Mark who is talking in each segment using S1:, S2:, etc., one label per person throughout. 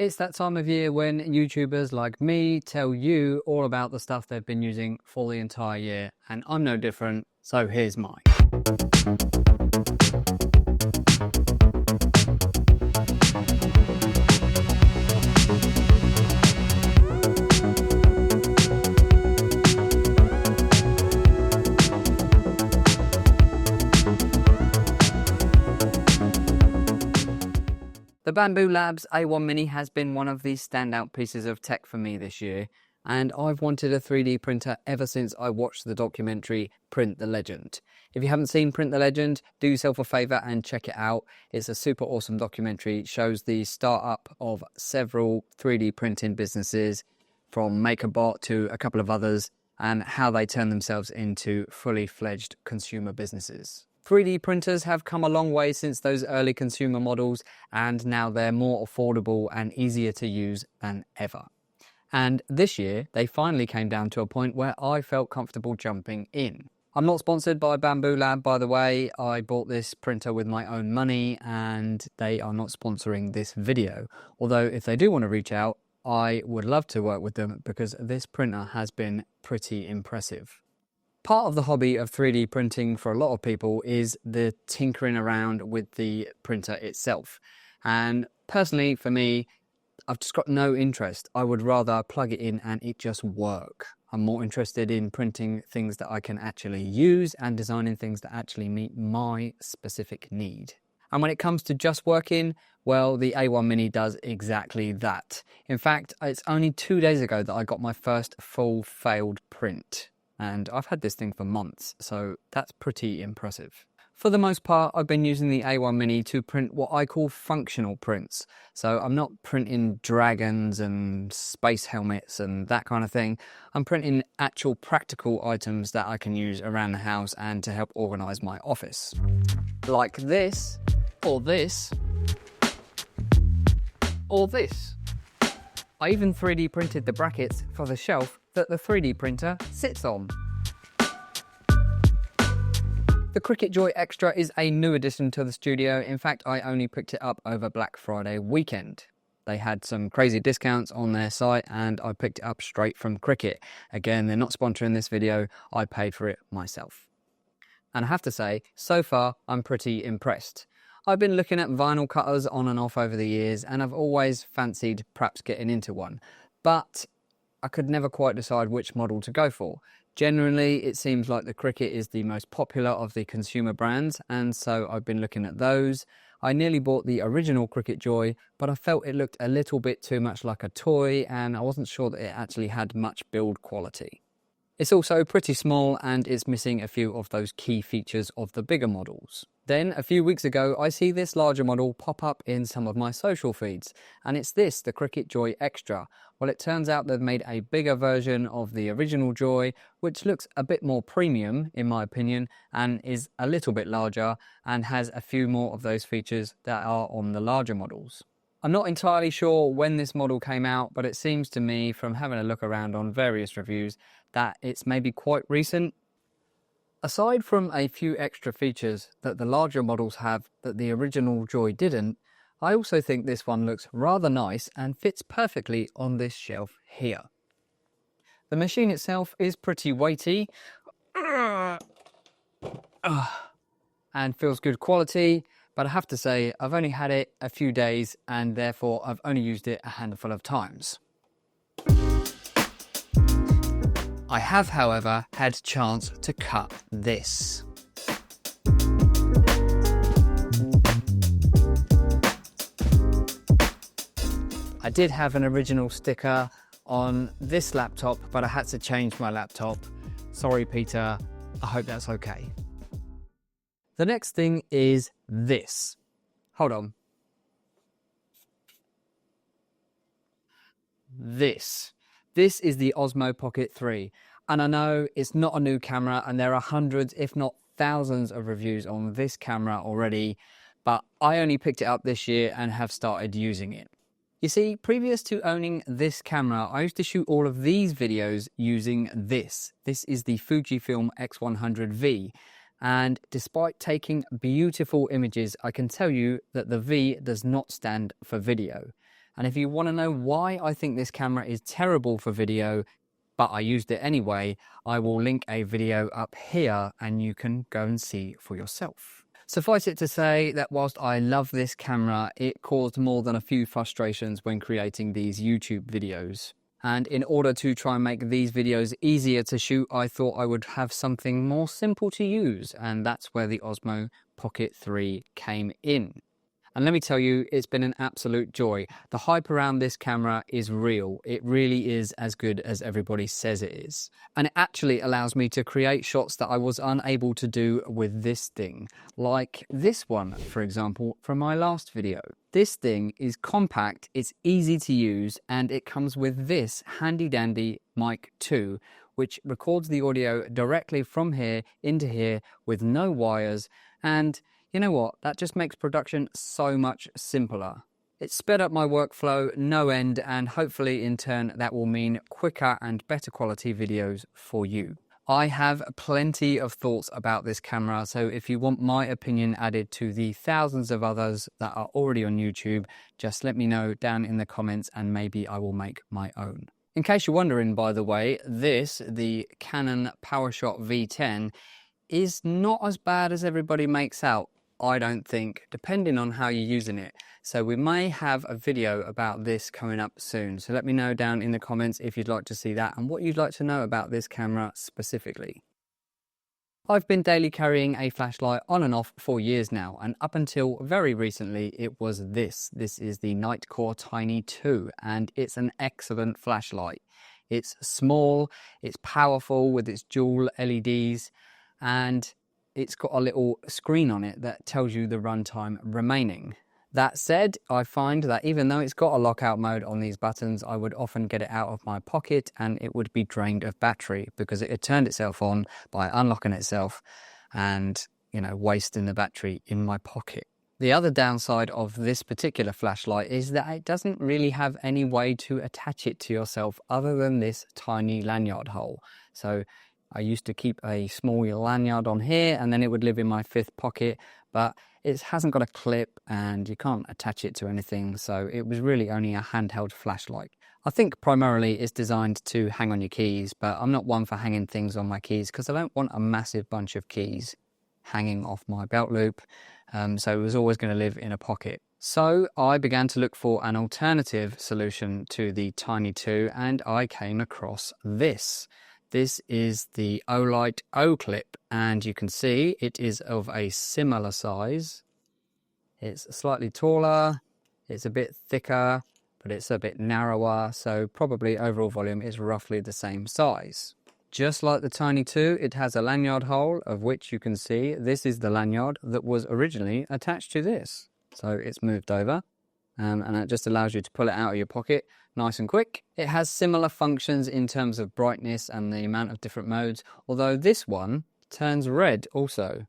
S1: It's that time of year when YouTubers like me tell you all about the stuff they've been using for the entire year, and I'm no different, so here's mine. The Bambu Labs A1 Mini has been one of the standout pieces of tech for me this year, and I've wanted a 3D printer ever since I watched the documentary Print the Legend. If you haven't seen Print the Legend, do yourself a favour and check it out. It's a super awesome documentary. It shows the startup of several 3D printing businesses, from MakerBot to a couple of others, and how they turn themselves into fully fledged consumer businesses. 3D printers have come a long way since those early consumer models, and now they're more affordable and easier to use than ever. And this year, they finally came down to a point where I felt comfortable jumping in. I'm not sponsored by Bambu Lab, by the way. I bought this printer with my own money, and they are not sponsoring this video. Although if they do want to reach out, I would love to work with them because this printer has been pretty impressive. Part of the hobby of 3D printing for a lot of people is the tinkering around with the printer itself. And personally, for me, I've just got no interest. I would rather plug it in and it just work. I'm more interested in printing things that I can actually use and designing things that actually meet my specific need. And when it comes to just working, well, the A1 Mini does exactly that. In fact, it's only 2 days ago that I got my first full failed print. And I've had this thing for months, so that's pretty impressive. For the most part, I've been using the A1 Mini to print what I call functional prints. So I'm not printing dragons and space helmets and that kind of thing. I'm printing actual practical items that I can use around the house and to help organise my office. Like this, or this, or this. I even 3D printed the brackets for the shelf that the 3D printer sits on. The Cricut Joy Xtra is a new addition to the studio. In fact, I only picked it up over Black Friday weekend. They had some crazy discounts on their site and I picked it up straight from Cricut. Again, they're not sponsoring this video, I paid for it myself. And I have to say, so far, I'm pretty impressed. I've been looking at vinyl cutters on and off over the years, and I've always fancied perhaps getting into one. But I could never quite decide which model to go for. Generally, it seems like the Cricut is the most popular of the consumer brands, and so I've been looking at those. I nearly bought the original Cricut Joy, but I felt it looked a little bit too much like a toy, and I wasn't sure that it actually had much build quality. It's also pretty small and it's missing a few of those key features of the bigger models. Then, a few weeks ago, I see this larger model pop up in some of my social feeds, and it's this, the Cricut Joy Xtra. Well, it turns out they've made a bigger version of the original Joy, which looks a bit more premium, in my opinion, and is a little bit larger, and has a few more of those features that are on the larger models. I'm not entirely sure when this model came out, but it seems to me, from having a look around on various reviews, that it's maybe quite recent. Aside from a few extra features that the larger models have that the original Joy didn't, I also think this one looks rather nice and fits perfectly on this shelf here. The machine itself is pretty weighty and feels good quality, but I have to say I've only had it a few days and therefore I've only used it a handful of times. I have, however, had chance to cut this. I did have an original sticker on this laptop, but I had to change my laptop. Sorry, Peter, I hope that's okay. The next thing is this. Hold on. This is the Osmo Pocket 3. And I know it's not a new camera and there are hundreds, if not thousands of reviews on this camera already, but I only picked it up this year and have started using it. You see, previous to owning this camera, I used to shoot all of these videos using this. This is the Fujifilm X100V. And despite taking beautiful images, I can tell you that the V does not stand for video. And if you want to know why I think this camera is terrible for video, but I used it anyway, I will link a video up here and you can go and see for yourself. Suffice it to say that whilst I love this camera, it caused more than a few frustrations when creating these YouTube videos. And in order to try and make these videos easier to shoot, I thought I would have something more simple to use, and that's where the Osmo Pocket 3 came in. And let me tell you, it's been an absolute joy. The hype around this camera is real. It really is as good as everybody says it is. And it actually allows me to create shots that I was unable to do with this thing. Like this one, for example, from my last video. This thing is compact, it's easy to use, and it comes with this handy dandy mic 2, which records the audio directly from here into here with no wires. And you know what? That just makes production so much simpler. It sped up my workflow no end, and hopefully in turn that will mean quicker and better quality videos for you. I have plenty of thoughts about this camera, so if you want my opinion added to the thousands of others that are already on YouTube, just let me know down in the comments and maybe I will make my own. In case you're wondering, by the way, the Canon PowerShot V10, is not as bad as everybody makes out. I don't think, depending on how you're using it. So we may have a video about this coming up soon. So let me know down in the comments if you'd like to see that and what you'd like to know about this camera specifically. I've been daily carrying a flashlight on and off for years now, and up until very recently it was this. This is the Nightcore Tiny 2, and it's an excellent flashlight. It's small, it's powerful with its dual LEDs, and it's got a little screen on it that tells you the runtime remaining. That said, I find that even though it's got a lockout mode on these buttons, I would often get it out of my pocket and it would be drained of battery because it had turned itself on by unlocking itself and, wasting the battery in my pocket. The other downside of this particular flashlight is that it doesn't really have any way to attach it to yourself other than this tiny lanyard hole. So I used to keep a small lanyard on here and then it would live in my fifth pocket, but it hasn't got a clip and you can't attach it to anything, so it was really only a handheld flashlight. I think primarily it's designed to hang on your keys, but I'm not one for hanging things on my keys because I don't want a massive bunch of keys hanging off my belt loop, so it was always going to live in a pocket. So I began to look for an alternative solution to the Tiny 2 and I came across this. This is the Olight Oclip, and you can see it is of a similar size. It's slightly taller, it's a bit thicker, but it's a bit narrower, so probably overall volume is roughly the same size. Just like the Tiny 2, it has a lanyard hole, of which you can see this is the lanyard that was originally attached to this. So it's moved over, and it just allows you to pull it out of your pocket nice and quick. It has similar functions in terms of brightness and the amount of different modes, although this one turns red also,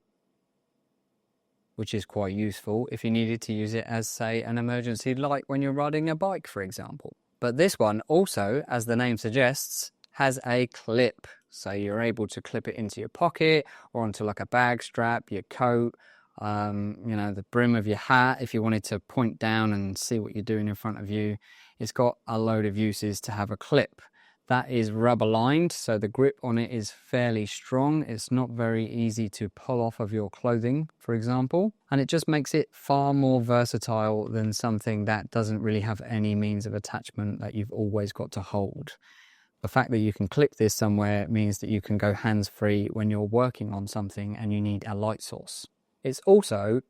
S1: which is quite useful if you needed to use it as, say, an emergency light when you're riding a bike, for example. But this one also, as the name suggests, has a clip, so you're able to clip it into your pocket or onto like a bag strap, your coat, the brim of your hat if you wanted to point down and see what you're doing in front of you. It's got a load of uses to have a clip. That is rubber lined, so the grip on it is fairly strong. It's not very easy to pull off of your clothing, for example, and it just makes it far more versatile than something that doesn't really have any means of attachment that you've always got to hold. The fact that you can clip this somewhere means that you can go hands-free when you're working on something and you need a light source. It's also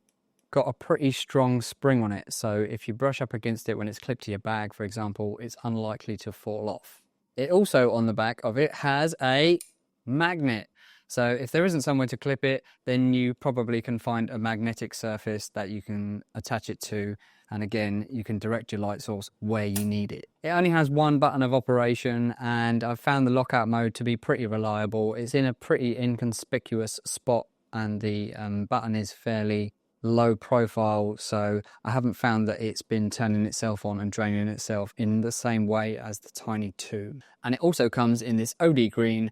S1: got a pretty strong spring on it, so if you brush up against it when it's clipped to your bag, for example, it's unlikely to fall off. It also, on the back of it, has a magnet. So if there isn't somewhere to clip it, then you probably can find a magnetic surface that you can attach it to, and again, you can direct your light source where you need it. It only has one button of operation, and I've found the lockout mode to be pretty reliable. It's in a pretty inconspicuous spot, and the button is fairly low profile, so I haven't found that it's been turning itself on and draining itself in the same way as the Tiny 2. And it also comes in this OD green,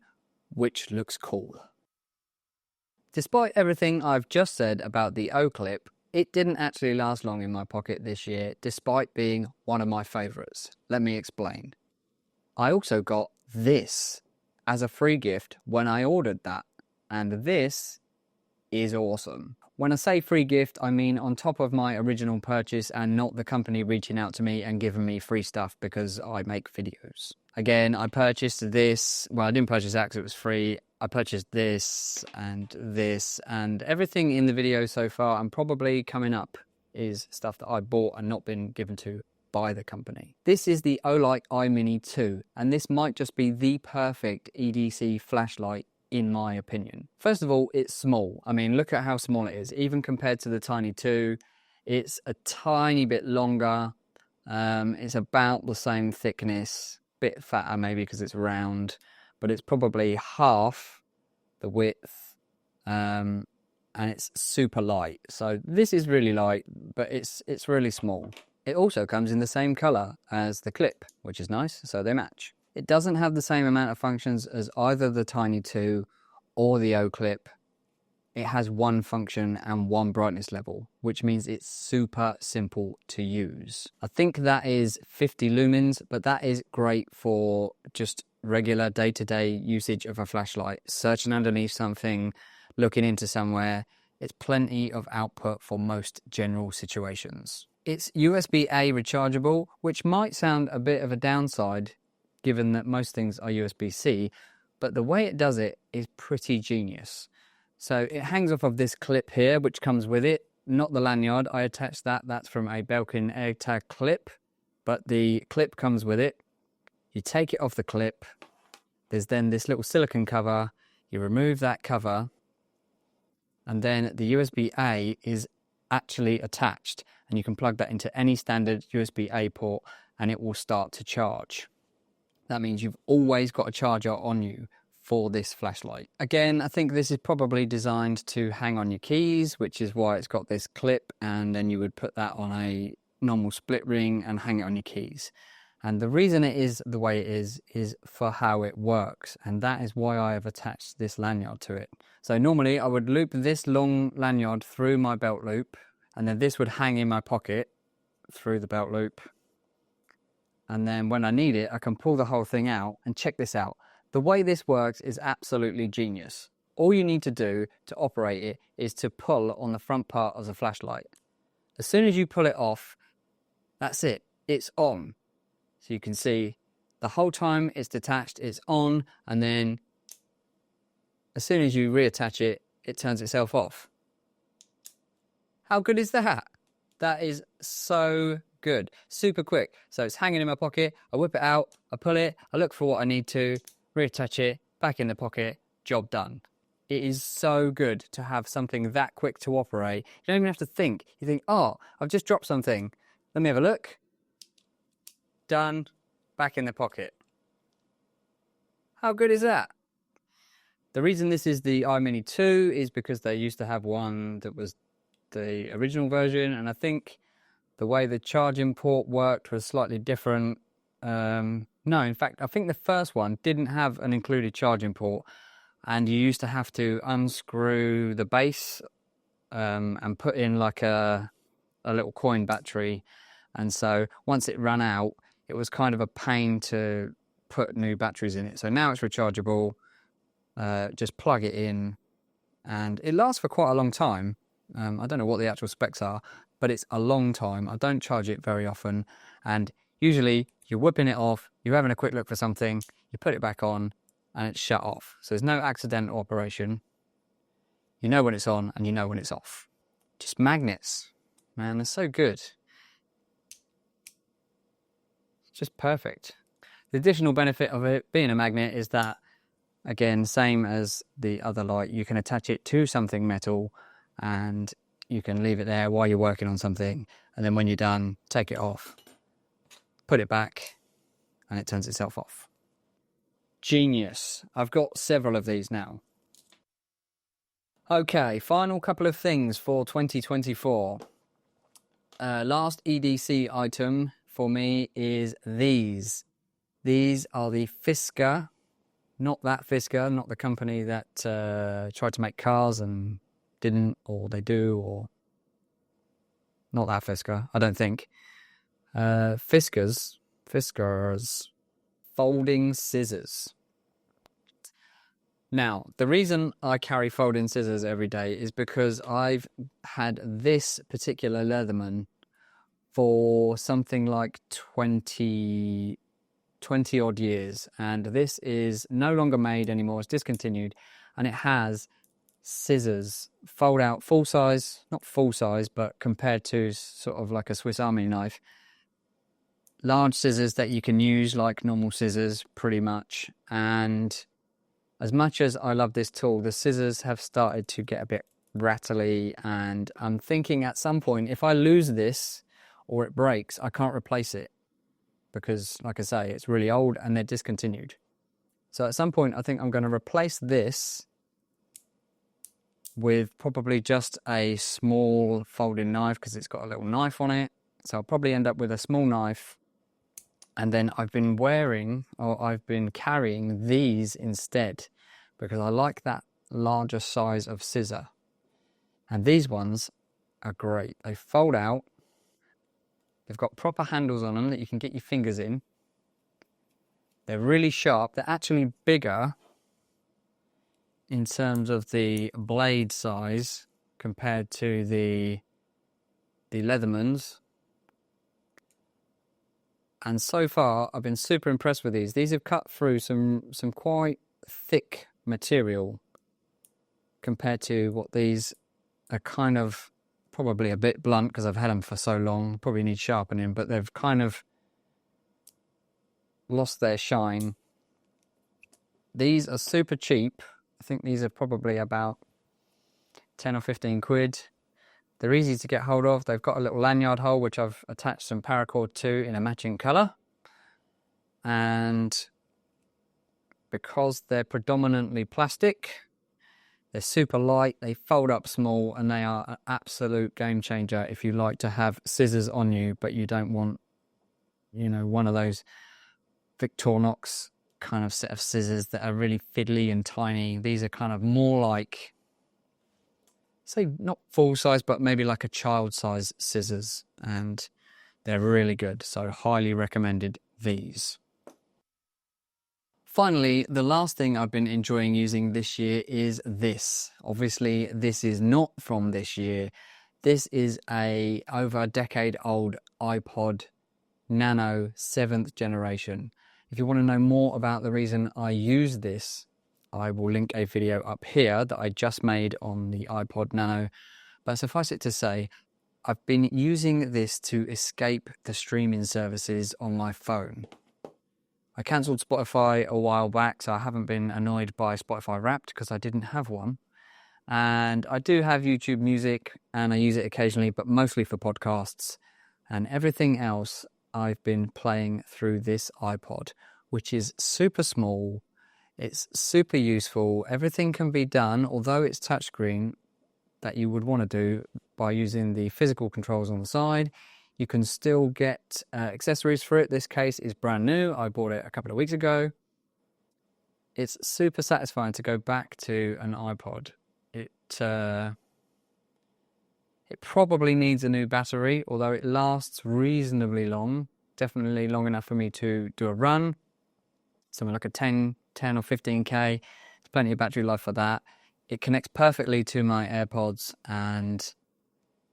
S1: which looks cool. Despite everything I've just said about the Oclip, It didn't actually last long in my pocket this year, despite being one of my favourites. Let me explain. I also got this as a free gift when I ordered that, and this is awesome. When I say free gift, I mean on top of my original purchase and not the company reaching out to me and giving me free stuff because I make videos. Again, I purchased this. Well, I didn't purchase that because it was free. I purchased this, and everything in the video so far and probably coming up is stuff that I bought and not been given to by the company. This is the Olight iMini 2, and this might just be the perfect EDC flashlight in my opinion. First of all, it's small. I mean, look at how small it is. Even compared to the Tiny 2, it's a tiny bit longer. It's about the same thickness, bit fatter maybe because it's round, but it's probably half the width, and it's super light. So this is really light, but it's really small. It also comes in the same color as the clip, which is nice, so they match. It doesn't have the same amount of functions as either the Tiny 2 or the Oclip. It has one function and one brightness level, which means it's super simple to use. I think that is 50 lumens, but that is great for just regular day-to-day usage of a flashlight. Searching underneath something, looking into somewhere. It's plenty of output for most general situations. It's USB-A rechargeable, which might sound a bit of a downside given that most things are USB-C, but the way it does it is pretty genius. So it hangs off of this clip here, which comes with it, not the lanyard. I attached that. That's from a Belkin AirTag clip, but the clip comes with it. You take it off the clip. There's then this little silicone cover. You remove that cover, and then the USB-A is actually attached, and you can plug that into any standard USB-A port, and it will start to charge. That means you've always got a charger on you for this flashlight. Again, I think this is probably designed to hang on your keys, which is why it's got this clip, and then you would put that on a normal split ring and hang it on your keys. And the reason it is the way it is for how it works, and that is why I have attached this lanyard to it. So normally I would loop this long lanyard through my belt loop, and then this would hang in my pocket through the belt loop. And then when I need it, I can pull the whole thing out, and check this out. The way this works is absolutely genius. All you need to do to operate it is to pull on the front part of the flashlight. As soon as you pull it off, that's it, it's on. So you can see the whole time it's detached, it's on, and then as soon as you reattach it, it turns itself off. How good is that? That is so good. Super quick. So it's hanging in my pocket. I whip it out, I pull it, I look for what I need to, reattach it, back in the pocket, job done. It is so good to have something that quick to operate. You don't even have to think. You think, oh, I've just dropped something. Let me have a look. Done, back in the pocket. How good is that? The reason this is the iMini 2 is because they used to have one that was the original version, and I think the way the charging port worked was slightly different. No, in fact, I think the first one didn't have an included charging port, and you used to have to unscrew the base and put in like a little coin battery. And so once it ran out, it was kind of a pain to put new batteries in it. So now it's rechargeable. Just plug it in, and it lasts for quite a long time. I don't know what the actual specs are, but it's a long time. I don't charge it very often, and usually you're whipping it off, you're having a quick look for something, you put it back on, and it's shut off. So there's no accidental operation. You know when it's on, and you know when it's off. Just magnets, man, they're so good. It's just perfect. The additional benefit of it being a magnet is that, again, same as the other light, you can attach it to something metal and you can leave it there while you're working on something, and then when you're done, take it off, put it back, and it turns itself off. Genius. I've got several of these now. Okay, final couple of things for 2024. Last EDC item for me is these. These are the Fiskars. Not that Fiskars, not the company that tried to make cars and didn't, or they do, or Not that Fiskar, I don't think. Fiskars folding scissors. Now, the reason I carry folding scissors every day is because I've had this particular Leatherman for something like 20 odd years, and this is no longer made anymore. It's discontinued, and it has scissors, fold out, full size, not full size, but compared to sort of like a Swiss Army knife, large scissors that you can use like normal scissors pretty much. And as much as I love this tool, the scissors have started to get a bit rattly, and I'm thinking at some point, if I lose this or it breaks, I can't replace it because, like I say, it's really old and they're discontinued. So at some point, I think I'm going to replace this with probably just a small folding knife because it's got a little knife on it. So I'll probably end up with a small knife. And then I've been carrying these instead because I like that larger size of scissor. And these ones are great. They fold out. They've got proper handles on them that you can get your fingers in. They're really sharp. They're actually bigger in terms of the blade size compared to the Leathermans. And so far, I've been super impressed with these. These have cut through some quite thick material compared to what these are kind of probably a bit blunt because I've had them for so long. Probably need sharpening, but they've kind of lost their shine. These are super cheap. I think these are probably about 10 or 15 quid. They're easy to get hold of. They've got a little lanyard hole, which I've attached some paracord to in a matching colour. And because they're predominantly plastic, they're super light, they fold up small, and they are an absolute game changer if you like to have scissors on you, but you don't want, you know, one of those Victorinox kind of set of scissors that are really fiddly and tiny. These are kind of more like, say, not full size, but maybe like a child size scissors, and they're really good. So highly recommended these. Finally, the last thing I've been enjoying using this year is this. Obviously, this is not from this year. This is over a decade old iPod Nano 7th generation. If you want to know more about the reason I use this, I will link a video up here that I just made on the iPod Nano. But suffice it to say, I've been using this to escape the streaming services on my phone. I cancelled Spotify a while back, so I haven't been annoyed by Spotify Wrapped because I didn't have one. And I do have YouTube Music, and I use it occasionally, but mostly for podcasts. And everything else I've been playing through this iPod, which is super small. It's super useful. Everything can be done, although it's touchscreen, that you would want to do by using the physical controls on the side. You can still get accessories for it. This case is brand new. I bought it a couple of weeks ago. It's super satisfying to go back to an iPod. It probably needs a new battery, although it lasts reasonably long. Definitely long enough for me to do a run. Something like a 10 or 15k. There's plenty of battery life for that. It connects perfectly to my AirPods, and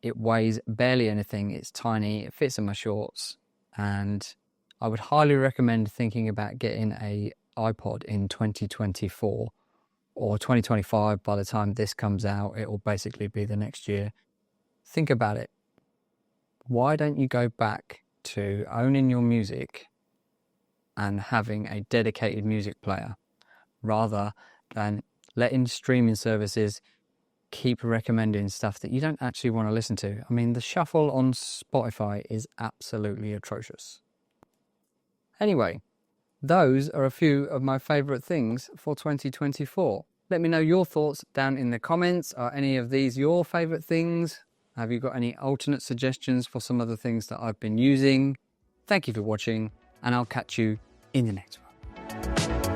S1: it weighs barely anything. It's tiny, it fits in my shorts, and I would highly recommend thinking about getting a iPod in 2024 or 2025. By the time this comes out, it will basically be the next year. Think about it. Why don't you go back to owning your music and having a dedicated music player rather than letting streaming services keep recommending stuff that you don't actually want to listen to? I mean, the shuffle on Spotify is absolutely atrocious. Anyway, those are a few of my favourite things for 2024. Let me know your thoughts down in the comments. Are any of these your favourite things? Have you got any alternate suggestions for some of the things that I've been using? Thank you for watching, and I'll catch you in the next one.